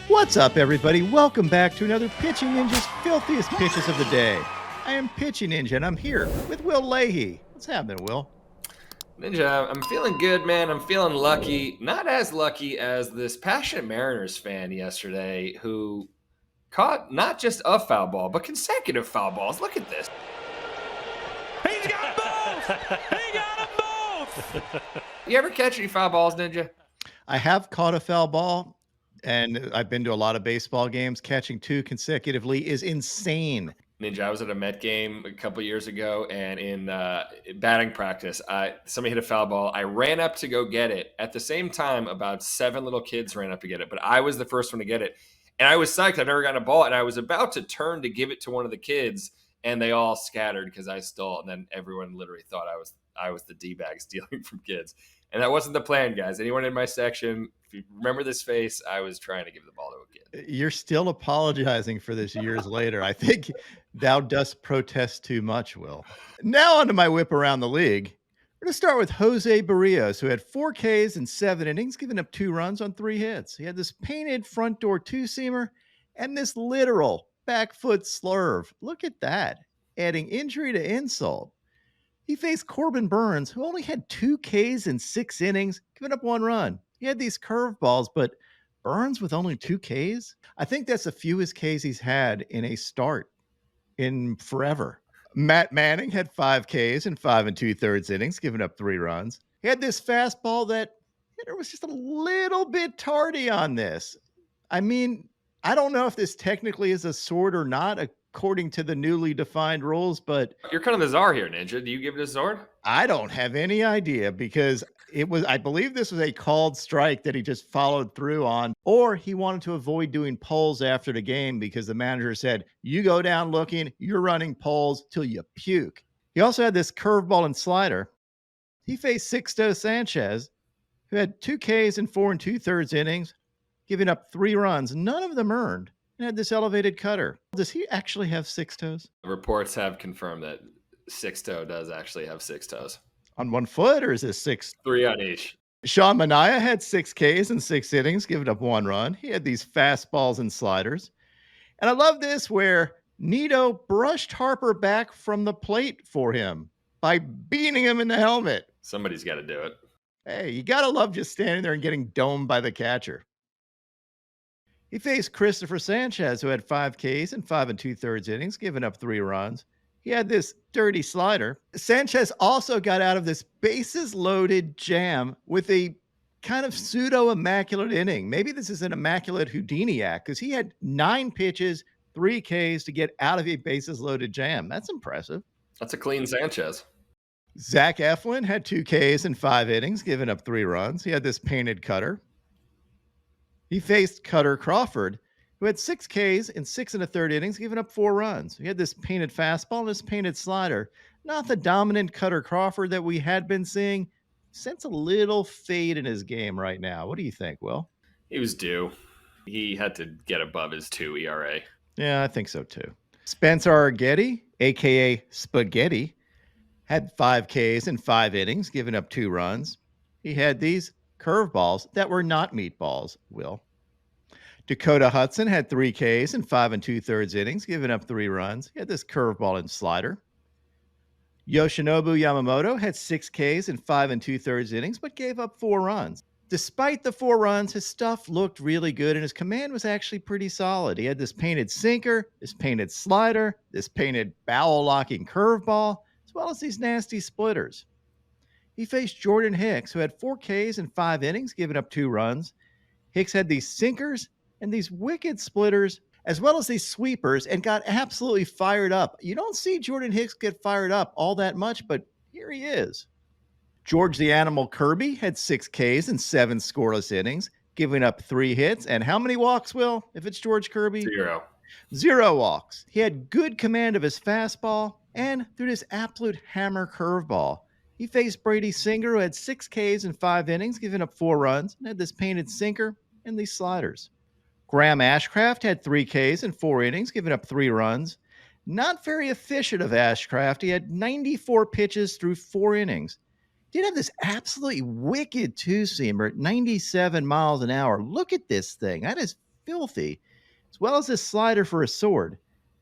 What's up, everybody? Welcome back to another Pitching Ninja's Filthiest Pitches of the Day. I am Pitching Ninja, and I'm here with Will Leahey. What's happening, Will? Ninja, I'm feeling good, man. I'm feeling lucky. Not as lucky as this passionate Mariners fan yesterday who caught not just a foul ball, but consecutive foul balls. Look at this. He's got both! He got them both! You ever catch any foul balls, Ninja? I have caught a foul ball, and I've been to a lot of baseball games. Catching two consecutively is insane. Ninja, I was at a Met game a couple years ago, and in batting practice, somebody hit a foul ball. I ran up to go get it. At the same time, about 7 little kids ran up to get it, but I was the first one to get it. And I was psyched. I've never gotten a ball, and I was about to turn to give it to one of the kids, and they all scattered because I stole. And then everyone literally thought I was the D-bag stealing from kids. And that wasn't the plan, guys. Anyone in my section, if you remember this face, I was trying to give the ball to a kid. You're still apologizing for this years later. I think thou dost protest too much, Will. Now onto my whip around the league. We're going to start with Jose Berrios, who had 4 Ks in 7 innings, giving up 2 runs on 3 hits. He had this painted front door two-seamer and this literal back foot slurve. Look at that, adding injury to insult. He faced Corbin Burnes, who only had 2 Ks in 6 innings, giving up 1 run. He had these curveballs, but Burnes with only 2 Ks? I think that's the fewest Ks he's had in a start in forever. Matt Manning had 5 Ks in 5 2/3 innings, giving up 3 runs. He had this fastball that hitter was just a little bit tardy on this. I mean, I don't know if this technically is a sword or not, according to the newly defined rules, but You're kind of the czar here, Ninja. Do you give it a sword? I don't have any idea because I believe this was a called strike that he just followed through on, or he wanted to avoid doing polls after the game because the manager said, you go down looking, you're running polls till you puke. He also had this curveball and slider. He faced Sixto Sanchez, who had 2 Ks in 4 2/3 innings, giving up 3 runs, none of them earned, and had this elevated cutter. Does he actually have 6 toes? Reports have confirmed that Sixto does actually have 6 toes. On 1 foot, or is this 6? 3 on each. Sean Manaea had 6 Ks in 6 innings, giving up 1 run. He had these fastballs and sliders. And I love this where Nito brushed Harper back from the plate for him by beating him in the helmet. Somebody's got to do it. Hey, you got to love just standing there and getting domed by the catcher. He faced Christopher Sanchez, who had 5 Ks in 5 2/3 innings, giving up 3 runs. He had this dirty slider. Sanchez also got out of this bases-loaded jam with a kind of pseudo-immaculate inning. Maybe this is an immaculate Houdini act because he had 9 pitches, 3 Ks to get out of a bases-loaded jam. That's impressive. That's a clean Sanchez. Zack Eflin had 2 Ks in 5 innings, giving up 3 runs. He had this painted cutter. He faced Cutter Crawford, who had 6 Ks in 6 1/3 innings, giving up 4 runs. He had this painted fastball and this painted slider. Not the dominant Cutter Crawford that we had been seeing. Sense a little fade in his game right now. What do you think, Will? He was due. He had to get above his 2 ERA. Yeah, I think so too. Spencer Arguetti, a.k.a. Spaghetti, had 5 Ks in 5 innings, giving up 2 runs. He had these curveballs that were not meatballs, Will. Dakota Hudson had 3 Ks in 5 2/3 innings, giving up 3 runs. He had this curveball and slider. Yoshinobu Yamamoto had 6 Ks in 5 2/3 innings, but gave up 4 runs. Despite the 4 runs, his stuff looked really good, and his command was actually pretty solid. He had this painted sinker, this painted slider, this painted barrel-locking curveball, as well as these nasty splitters. He faced Jordan Hicks, who had 4 Ks in 5 innings, giving up 2 runs. Hicks had these sinkers and these wicked splitters, as well as these sweepers, and got absolutely fired up. You don't see Jordan Hicks get fired up all that much, but here he is. George the Animal Kirby had 6 Ks in 7 scoreless innings, giving up 3 hits. And how many walks, Will, if it's George Kirby? 0. 0 walks. He had good command of his fastball and threw this absolute hammer curveball. He faced Brady Singer, who had 6 Ks in 5 innings, giving up 4 runs, and had this painted sinker and these sliders. Graham Ashcraft had 3 Ks in 4 innings, giving up 3 runs. Not very efficient of Ashcraft. He had 94 pitches through 4 innings. Did have this absolutely wicked two-seamer at 97 miles an hour. Look at this thing. That is filthy, as well as this slider for a sword.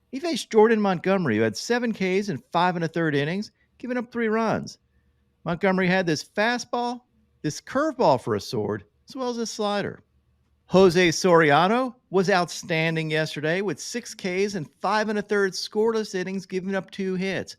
He faced Jordan Montgomery, who had 7 Ks in 5 1/3 innings, giving up 3 runs. Montgomery had this fastball, this curveball for a sword, as well as a slider. Jose Soriano was outstanding yesterday with 6 Ks and 5 1/3 scoreless innings, giving up 2 hits.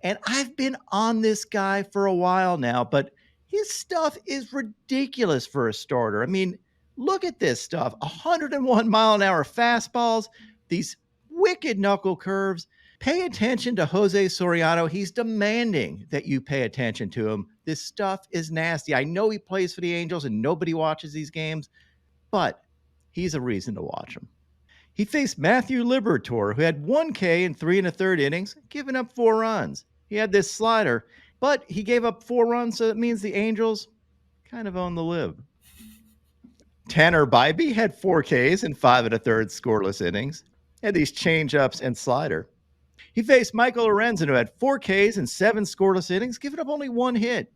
And I've been on this guy for a while now, but his stuff is ridiculous for a starter. I mean, look at this stuff. 101 mile an hour fastballs, these wicked knuckle curves. Pay attention to Jose Soriano. He's demanding that you pay attention to him. This stuff is nasty. I know he plays for the Angels and nobody watches these games, but he's a reason to watch him. He faced Matthew Liberatore, who had 1 K in 3 1/3 innings, giving up 4 runs. He had this slider, but he gave up 4 runs, so it means the Angels kind of own the lib. Tanner Bybee had 4 Ks in 5 1/3 scoreless innings. He had these change-ups and slider. He faced Michael Lorenzen, who had 4 Ks in 7 scoreless innings, giving up only 1 hit.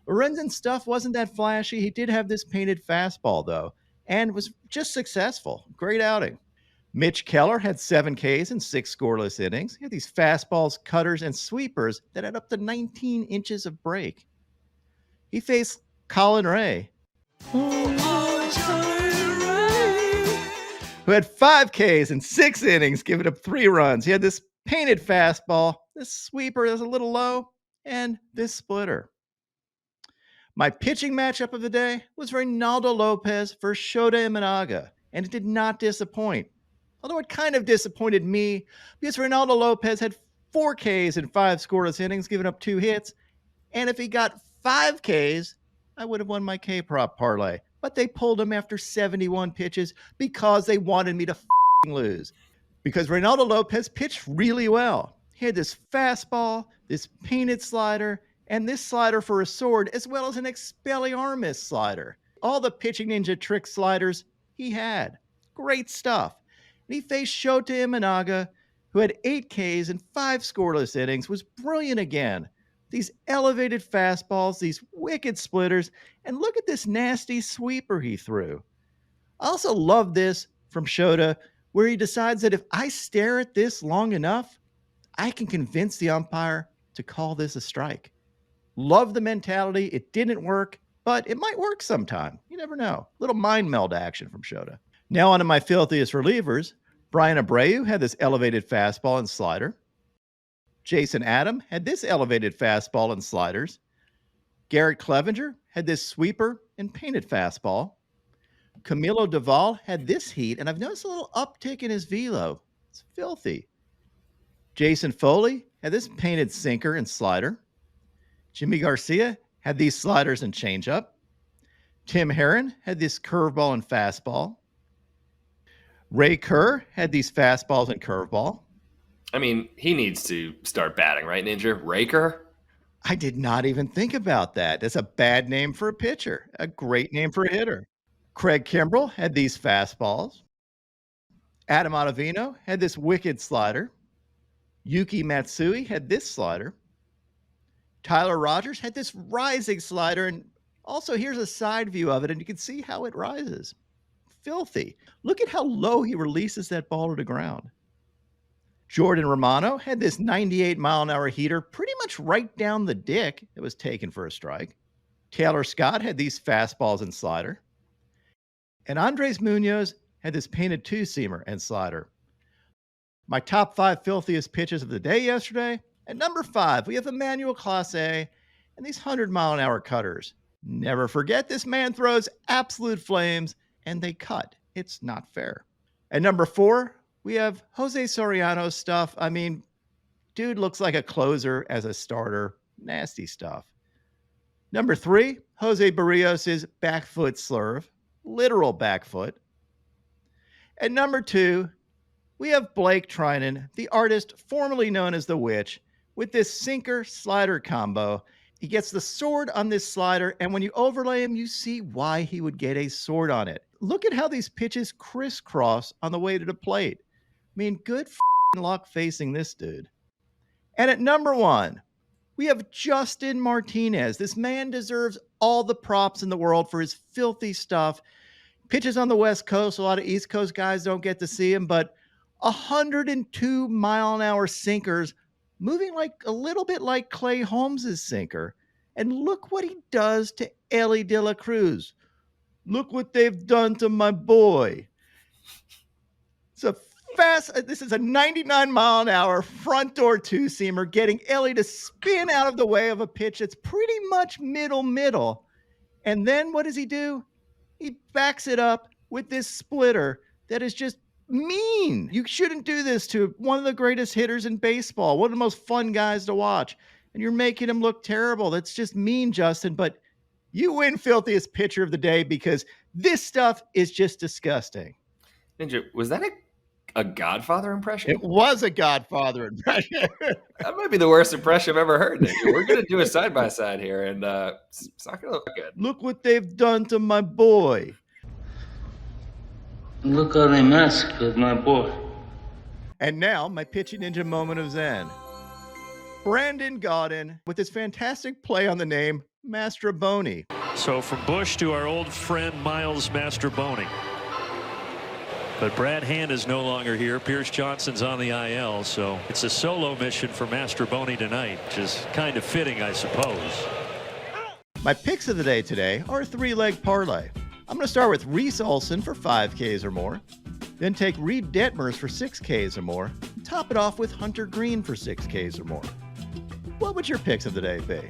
Lorenzen's stuff wasn't that flashy. He did have this painted fastball, though, and was just successful. Great outing. Mitch Keller had 7 Ks in 6 scoreless innings. He had these fastballs, cutters, and sweepers that had up to 19 inches of break. He faced Colin Ray, who had 5 Ks in 6 innings, giving up 3 runs. He had this painted fastball, this sweeper that was a little low, and this splitter. My pitching matchup of the day was Ronaldo Lopez versus Shota Imanaga, and it did not disappoint. Although it kind of disappointed me because Ronaldo Lopez had 4 Ks in 5 scoreless innings, giving up 2 hits. And if he got 5 Ks, I would have won my K-prop parlay. But they pulled him after 71 pitches because they wanted me to lose. Because Ronaldo Lopez pitched really well. He had this fastball, this painted slider, and this slider for a sword, as well as an Expelliarmus slider. All the pitching ninja trick sliders he had. Great stuff. And he faced Shota Imanaga, who had 8 Ks and 5 scoreless innings, was brilliant again. These elevated fastballs, these wicked splitters, and look at this nasty sweeper he threw. I also love this from Shota, where he decides that if I stare at this long enough, I can convince the umpire to call this a strike. Love the mentality. It didn't work, but it might work sometime. You never know. Little mind meld action from Shota. Now on to my filthiest relievers. Brian Abreu had this elevated fastball and slider. Jason Adam had this elevated fastball and sliders. Garrett Clevenger had this sweeper and painted fastball. Camilo Doval had this heat, and I've noticed a little uptick in his velo. It's filthy. Jason Foley had this painted sinker and slider. Jimmy Garcia had these sliders and changeup. Tim Herron had this curveball and fastball. Ray Kerr had these fastballs and curveball. I mean, he needs to start batting, right, Ninja? Raker? I did not even think about that. That's a bad name for a pitcher, a great name for a hitter. Craig Kimbrell had these fastballs. Adam Ottavino had this wicked slider. Yuki Matsui had this slider. Tyler Rogers had this rising slider, and also here's a side view of it, and you can see how it rises. Filthy. Look at how low he releases that ball to the ground. Jordan Romano had this 98-mile-an-hour heater pretty much right down the dick. It was taken for a strike. Taylor Scott had these fastballs and slider. And Andres Munoz had this painted two-seamer and slider. My top 5 filthiest pitches of the day yesterday. At number 5, we have Emmanuel Clase and these 100-mile-an-hour cutters. Never forget, this man throws absolute flames, and they cut. It's not fair. At number 4, we have Jose Soriano's stuff. I mean, dude looks like a closer as a starter. Nasty stuff. Number 3, Jose Berrios' back foot slurve. Literal back foot. At number 2, we have Blake Treinen, the artist formerly known as the Witch, with this sinker-slider combo. He gets the sword on this slider, and when you overlay him, you see why he would get a sword on it. Look at how these pitches crisscross on the way to the plate. I mean, good luck facing this dude. And at number 1, we have Justin Martinez. This man deserves all the props in the world for his filthy stuff. Pitches on the West Coast. A lot of East Coast guys don't get to see him, but 102-mile-an-hour sinkers moving like a little bit like Clay Holmes' sinker. And look what he does to Elly de la Cruz. Look what they've done to my boy. This is a 99-mile-an-hour front door two-seamer, getting Elly to spin out of the way of a pitch that's pretty much middle. And then what does he do? He backs it up with this splitter that is just mean. You shouldn't do this to one of the greatest hitters in baseball, one of the most fun guys to watch, and you're making him look terrible. That's just mean, Justin, but you win Filthiest Pitcher of the Day because this stuff is just disgusting. Ninja, was that a Godfather impression? It was a Godfather impression. That might be the worst impression I've ever heard, Ninja. We're going to do a side-by-side here, and it's not going to look good. Look what they've done to my boy. Look how they massacred my boy. And now, my pitching ninja moment of Zen. Brandon Goden with his fantastic play on the name Mastroboni. So from Bush to our old friend Miles Mastroboni. But Brad Hand is no longer here. Pierce Johnson's on the IL, so it's a solo mission for Mastroboni tonight, which is kind of fitting, I suppose. My picks of the day today are a 3-leg parlay. I'm going to start with Reese Olson for 5 Ks or more, then take Reed Detmers for 6 Ks or more, and top it off with Hunter Green for 6 Ks or more. What would your picks of the day be?